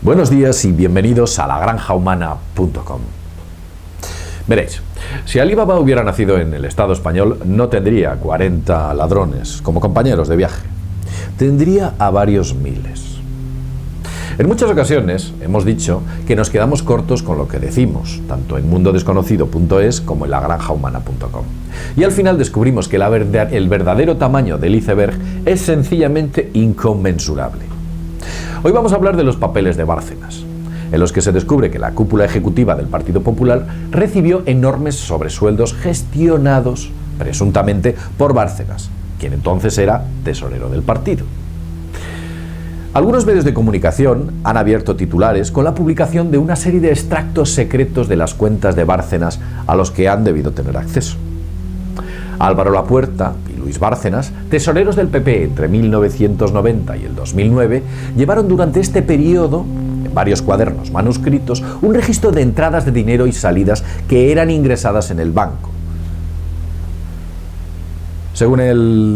Buenos días y bienvenidos a lagranjahumana.com. Veréis, si Alibaba hubiera nacido en el Estado español, no tendría 40 ladrones como compañeros de viaje. Tendría a varios miles. En muchas ocasiones hemos dicho que nos quedamos cortos con lo que decimos, tanto en mundodesconocido.es como en lagranjahumana.com. Y al final descubrimos que el verdadero tamaño del iceberg es sencillamente inconmensurable. Hoy vamos a hablar de los papeles de Bárcenas, en los que se descubre que la cúpula ejecutiva del Partido Popular recibió enormes sobresueldos gestionados, presuntamente, por Bárcenas, quien entonces era tesorero del partido. Algunos medios de comunicación han abierto titulares con la publicación de una serie de extractos secretos de las cuentas de Bárcenas a los que han debido tener acceso. Álvaro Lapuerta y Luis Bárcenas, tesoreros del PP entre 1990 y el 2009, llevaron durante este periodo, en varios cuadernos manuscritos, un registro de entradas de dinero y salidas que eran ingresadas en el banco. Según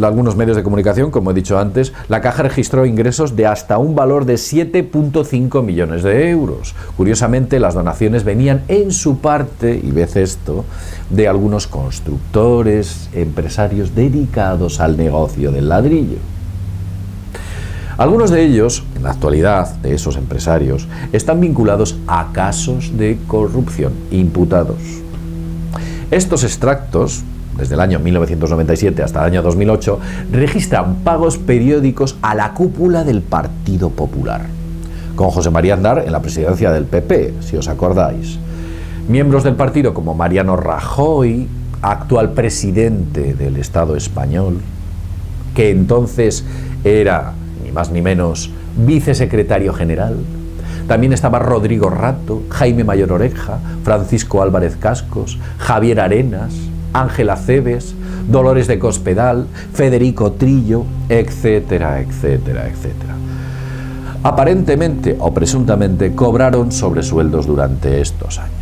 algunos medios de comunicación, como he dicho antes, la caja registró ingresos de hasta un valor de 7,5 millones de euros. Curiosamente, las donaciones venían en su parte, y ves esto, de algunos constructores, empresarios dedicados al negocio del ladrillo. Algunos de ellos, en la actualidad, de esos empresarios, están vinculados a casos de corrupción, imputados. Estos extractos, desde el año 1997 hasta el año 2008, registran pagos periódicos a la cúpula del Partido Popular, con José María Aznar en la presidencia del PP, si os acordáis. Miembros del partido como Mariano Rajoy, actual presidente del Estado español, que entonces era, ni más ni menos, vicesecretario general. También estaba Rodrigo Rato, Jaime Mayor Oreja, Francisco Álvarez Cascos, Javier Arenas, Ángela Cebes, Dolores de Cospedal, Federico Trillo, etcétera, etcétera, etcétera. Aparentemente o presuntamente cobraron sobresueldos durante estos años.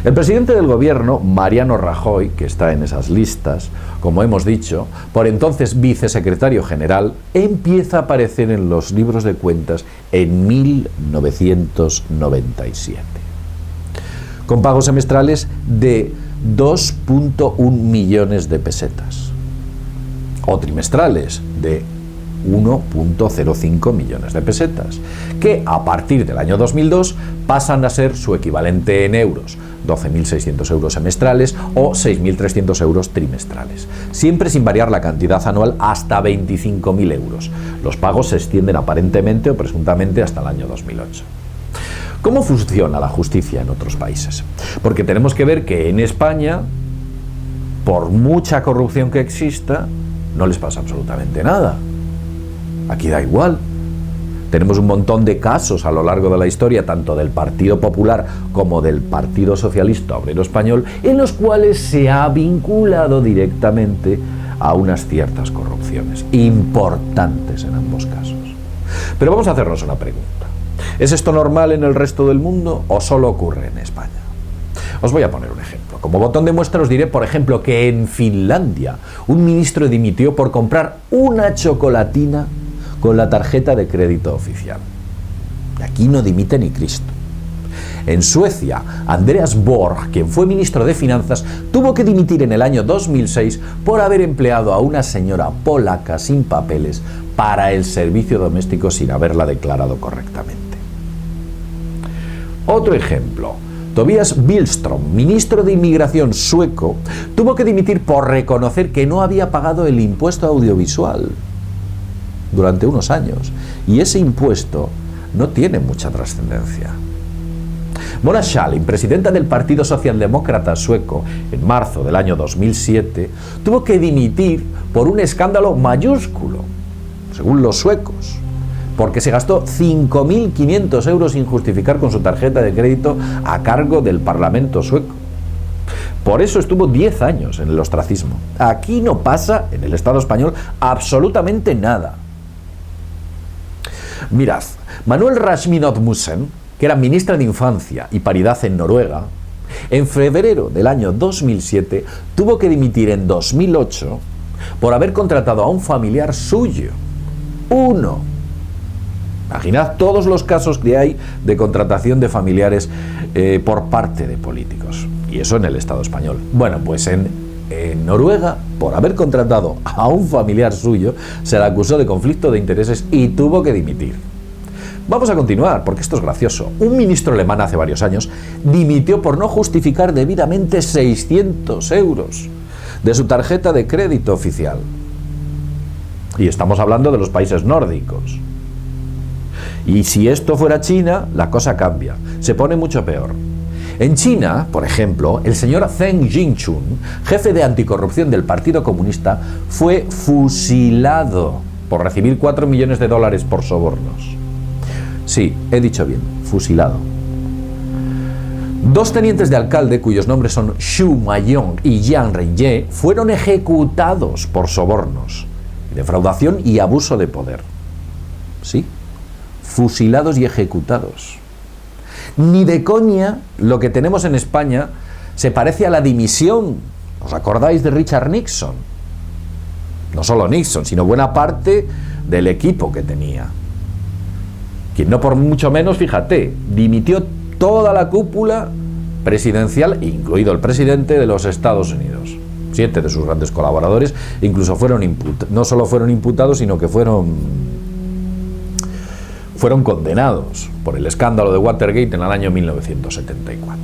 El presidente del gobierno, Mariano Rajoy, que está en esas listas, como hemos dicho, por entonces vicesecretario general, empieza a aparecer en los libros de cuentas en 1997, con pagos semestrales de 2,1 millones de pesetas, o trimestrales de 1,05 millones de pesetas, que a partir del año 2002 pasan a ser su equivalente en euros, 12.600 euros semestrales o 6.300 euros trimestrales, siempre sin variar la cantidad anual hasta 25.000 euros. Los pagos se extienden aparentemente o presuntamente hasta el año 2008. ¿Cómo funciona la justicia en otros países? Porque tenemos que ver que en España, por mucha corrupción que exista, no les pasa absolutamente nada. Aquí da igual. Tenemos un montón de casos a lo largo de la historia, tanto del Partido Popular como del Partido Socialista Obrero Español, en los cuales se ha vinculado directamente a unas ciertas corrupciones, importantes en ambos casos. Pero vamos a hacernos una pregunta. ¿Es esto normal en el resto del mundo o solo ocurre en España? Os voy a poner un ejemplo. Como botón de muestra os diré, por ejemplo, que en Finlandia un ministro dimitió por comprar una chocolatina con la tarjeta de crédito oficial. Y aquí no dimite ni Cristo. En Suecia, Andreas Borg, quien fue ministro de Finanzas, tuvo que dimitir en el año 2006 por haber empleado a una señora polaca sin papeles para el servicio doméstico sin haberla declarado correctamente. Otro ejemplo. Tobias Billström, ministro de Inmigración sueco, tuvo que dimitir por reconocer que no había pagado el impuesto audiovisual durante unos años, y ese impuesto no tiene mucha trascendencia. Mona Sahlin, presidenta del Partido Socialdemócrata sueco, en marzo del año 2007, tuvo que dimitir por un escándalo mayúsculo, según los suecos, porque se gastó 5.500 euros sin justificar con su tarjeta de crédito a cargo del Parlamento sueco. Por eso estuvo 10 años en el ostracismo. Aquí no pasa, en el Estado español, absolutamente nada. Mirad, Manuel Rasmussen, que era ministra de Infancia y Paridad en Noruega, en febrero del año 2007 tuvo que dimitir en 2008 por haber contratado a un familiar suyo, uno, Imaginad todos los casos que hay de contratación de familiares por parte de políticos. Y eso en el Estado español. Bueno, pues en Noruega, por haber contratado a un familiar suyo, se le acusó de conflicto de intereses y tuvo que dimitir. Vamos a continuar, porque esto es gracioso. Un ministro alemán hace varios años dimitió por no justificar debidamente 600 euros de su tarjeta de crédito oficial. Y estamos hablando de los países nórdicos. Y si esto fuera China, la cosa cambia. Se pone mucho peor. En China, por ejemplo, el señor Zheng Jingchun, jefe de anticorrupción del Partido Comunista, fue fusilado por recibir 4 millones de dólares por sobornos. Sí, he dicho bien, fusilado. 2 tenientes de alcalde, cuyos nombres son Xu Mayong y Yang Renye, fueron ejecutados por sobornos, defraudación y abuso de poder. Sí, fusilados y ejecutados. Ni de coña lo que tenemos en España se parece a la dimisión. ¿Os acordáis de Richard Nixon? No solo Nixon, sino buena parte del equipo que tenía. Quien no por mucho menos, fíjate, dimitió toda la cúpula presidencial, incluido el presidente de los Estados Unidos. 7 de sus grandes colaboradores incluso no solo fueron imputados, sino que fueron condenados por el escándalo de Watergate en el año 1974.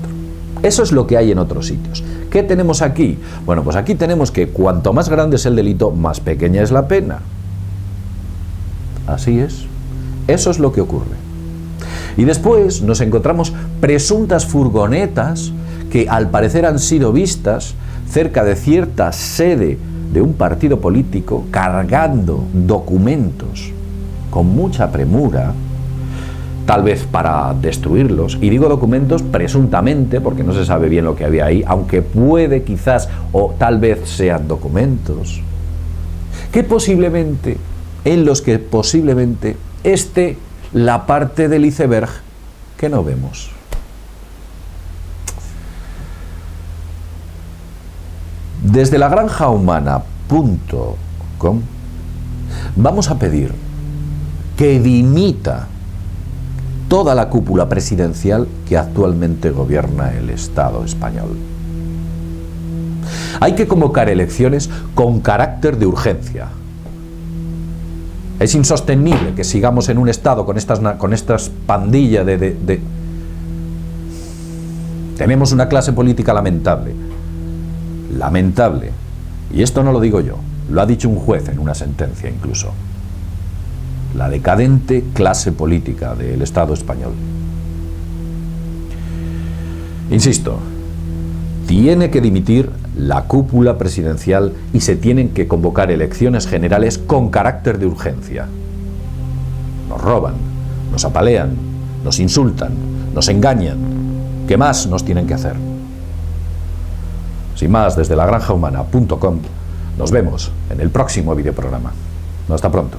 Eso es lo que hay en otros sitios. ¿Qué tenemos aquí? Bueno, pues aquí tenemos que cuanto más grande es el delito, más pequeña es la pena. Así es. Eso es lo que ocurre. Y después nos encontramos presuntas furgonetas que al parecer han sido vistas cerca de cierta sede de un partido político cargando documentos con mucha premura, tal vez para destruirlos, y digo documentos presuntamente porque no se sabe bien lo que había ahí, aunque puede quizás o tal vez sean documentos en los que posiblemente esté la parte del iceberg que no vemos. Desde lagranjahumana.com vamos a pedir que dimita toda la cúpula presidencial que actualmente gobierna el Estado español. Hay que convocar elecciones con carácter de urgencia. Es insostenible que sigamos en un Estado con estas pandillas de... Tenemos una clase política lamentable. Lamentable. Y esto no lo digo yo, lo ha dicho un juez en una sentencia incluso. La decadente clase política del Estado español. Insisto, tiene que dimitir la cúpula presidencial y se tienen que convocar elecciones generales con carácter de urgencia. Nos roban, nos apalean, nos insultan, nos engañan. ¿Qué más nos tienen que hacer? Sin más, desde lagranjahumana.com nos vemos en el próximo videoprograma. Hasta pronto.